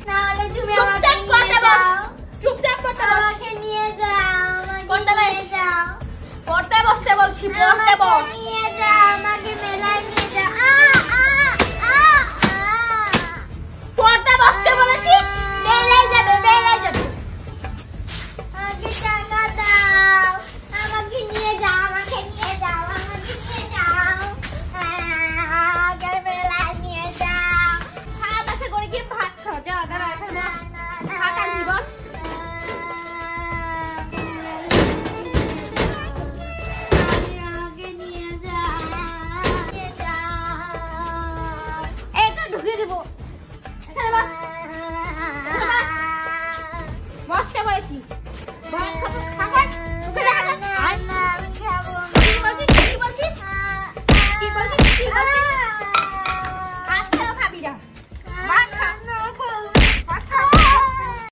না হলে তুমি আমাকে নিয়ে যাও। চুপচাপ পড়তে বস। আমাকে নিয়ে যাও, আমাকে নিয়ে যাও। পড়তে বসতে বলছি, পড়তে বস। নিয়ে যাও, আমাকে মেলায় নিয়ে যাও। পড়তে বসতে বলে